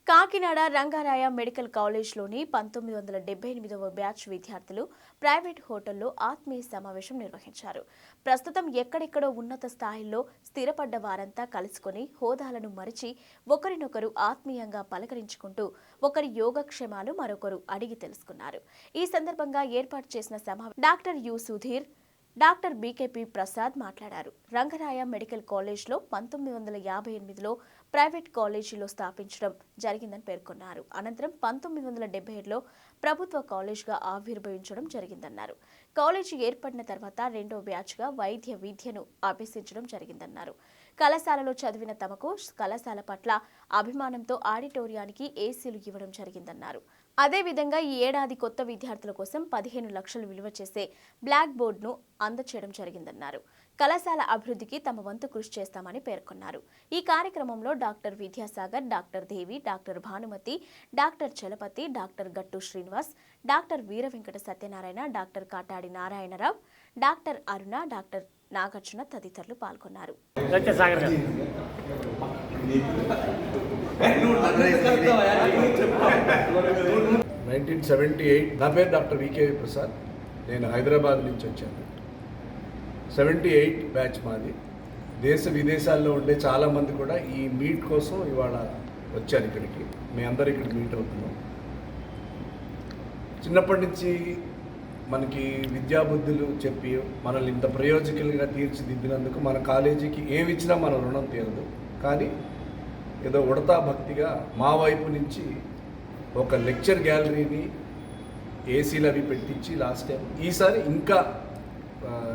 Kakinada Rangaraya medical కాలేజ్లోని 1978వ batch విద్యార్థులు private హోటల్లో ఆత్మీయ సమావేశం నిర్వహించారు. ప్రస్తుతం ఎక్కడెక్కడో ఉన్నత స్థాయిల్లో స్థిరపడ్డ వారంతా కలుసుకొని హోదాలను మరిచి ఒకరినొకరు ఆత్మీయంగా పలకరించుకుంటూ ఒకరి యోగక్షేమాలు మరొకరు అడిగి తెలుసుకున్నారు. ఈ సందర్భంగా ఏర్పాటు చేసిన సమావేశం doctor you Sudheer, doctor BKP Prasad మాట్లాడారు. రంగరాయ మెడికల్ కాలేజ్లో 1958లో ప్రైవేట్ కాలేజీలో స్థాపించడం జరిగిందని పేర్కొన్నారు. అనంతరం 1977లో ప్రభుత్వ కాలేజ్గా ఆవిర్భవించడం జరిగిందన్నారు. కాలేజీ ఏర్పడిన తర్వాత రెండో బ్యాచ్గా వైద్య విద్యను అభ్యసించడం జరిగిందన్నారు. కళాశాలలో చదివిన తమకు కళాశాల పట్ల అభిమానంతో ఆడిటోరియానికి ఏసీలు ఇవ్వడం జరిగిందన్నారు. అదేవిధంగా ఈ ఏడాది కొత్త విద్యార్థుల కోసం 15 లక్షలు విలువ చేసే బ్లాక్ బోర్డును అందచేయడం జరిగిందన్నారు. కళాశాల అభివృద్ధికి తమ వంతు కృషి చేస్తామని పేర్కొన్నారు. ఈ కార్యక్రమంలో doctor Vidyasagar, doctor Devi, doctor Bhanumathi, doctor Chalapathi, doctor Gattu Srinivas, doctor Veeravenkata Satyanarayana, doctor Katadi Narayanarao, doctor Aruna, doctor Nagarjuna తదితరులు పాల్గొన్నారు. 1978 నా పేరు డాక్టర్ వికేవి ప్రసాద్. నేను హైదరాబాద్ నుంచి వచ్చాను. 78 బ్యాచ్ మాది. దేశ విదేశాల్లో ఉండే చాలామంది కూడా ఈ మీట్ కోసం ఇవాళ వచ్చారు ఇక్కడికి. మీ అందరు ఇక్కడ మీట్ అవుతున్నాం. చిన్నప్పటి నుంచి మనకి విద్యాబుద్ధులు చెప్పి మనల్ని ఇంత ప్రయోజకులుగా తీర్చిదిద్దినందుకు మన కాలేజీకి ఏమి ఇచ్చినా మన రుణం తీరదు. కానీ ఏదో ఉడతా భక్తిగా మా వైపు నుంచి ఒక లెక్చర్ గ్యాలరీని ఏసీలు అవి పెట్టించి లాస్ట్ టైం ఈసారి ఇంకా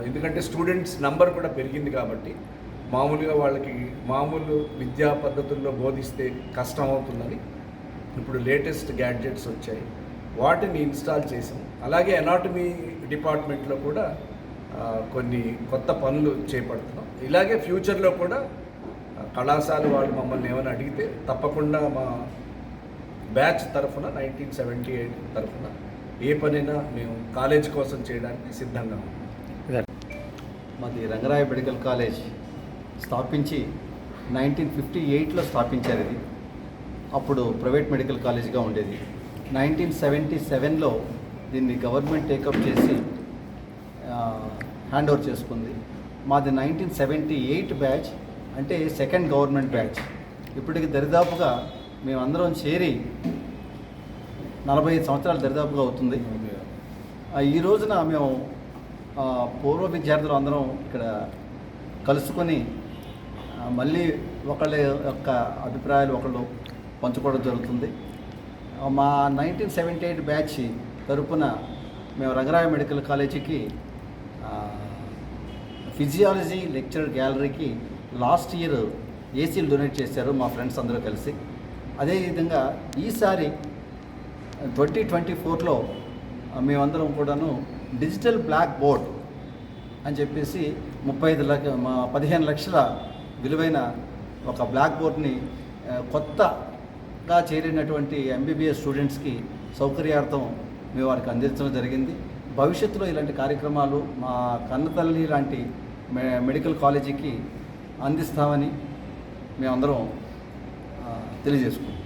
ఎందుకంటే స్టూడెంట్స్ నంబర్ కూడా పెరిగింది కాబట్టి మామూలుగా వాళ్ళకి మామూలు విద్యా పద్ధతుల్లో బోధిస్తే కష్టం అవుతుందని ఇప్పుడు లేటెస్ట్ గ్యాడ్జెట్స్ వచ్చాయి, వాటిని ఇన్స్టాల్ చేసాం. అలాగే ఎనాటమీ డిపార్ట్మెంట్లో కూడా కొన్ని కొత్త పనులు చేపడుతున్నాం. ఇలాగే ఫ్యూచర్లో కూడా కళాశాల వాళ్ళు మమ్మల్ని ఏమైనా అడిగితే తప్పకుండా మా బ్యాచ్ తరఫున 1978 తరఫున ఏ పనైనా మేము కాలేజ్ కోసం చేయడానికి సిద్ధంగా ఉన్నాం. మాది రంగరాయ మెడికల్ కాలేజ్ స్థాపించి 1958లో స్థాపించారు. ఇది అప్పుడు ప్రైవేట్ మెడికల్ కాలేజ్గా ఉండేది. 1977లో దీన్ని గవర్నమెంట్ టేకప్ చేసి హ్యాండ్ ఓవర్ చేసుకుంది. మాది 1978 బ్యాచ్, అంటే సెకండ్ గవర్నమెంట్ బ్యాచ్. ఇప్పటికి దరిదాపుగా మేమందరం చేరి 45 సంవత్సరాలు దరిదాపుగా అవుతుంది. ఈ రోజున మేము పూర్వ విద్యార్థులు అందరం ఇక్కడ కలుసుకొని మళ్ళీ ఒకళ్ళ యొక్క అభిప్రాయాలు ఒకళ్ళు పంచుకోవడం జరుగుతుంది. మా 1978 బ్యాచ్ తరపున మేము రంగరాయ మెడికల్ కాలేజీకి ఫిజియాలజీ లెక్చర్ గ్యాలరీకి లాస్ట్ ఇయర్ ఏసీలు డొనేట్ చేశారు మా ఫ్రెండ్స్ అందరూ కలిసి. అదేవిధంగా ఈసారి 2024లో మేమందరం కూడాను డిజిటల్ బ్లాక్ బోర్డ్ అని చెప్పేసి 15 లక్షల విలువైన ఒక బ్లాక్ బోర్డ్ని కొత్తగా చేరినటువంటి ఎంబీబీఎస్ స్టూడెంట్స్కి సౌకర్యార్థం మేము వారికి అందించడం జరిగింది. భవిష్యత్తులో ఇలాంటి కార్యక్రమాలు మా కన్నతల్లి లాంటి మెడికల్ కాలేజీకి అందిస్తామని మేమందరం తెలియజేసుకుంటాం.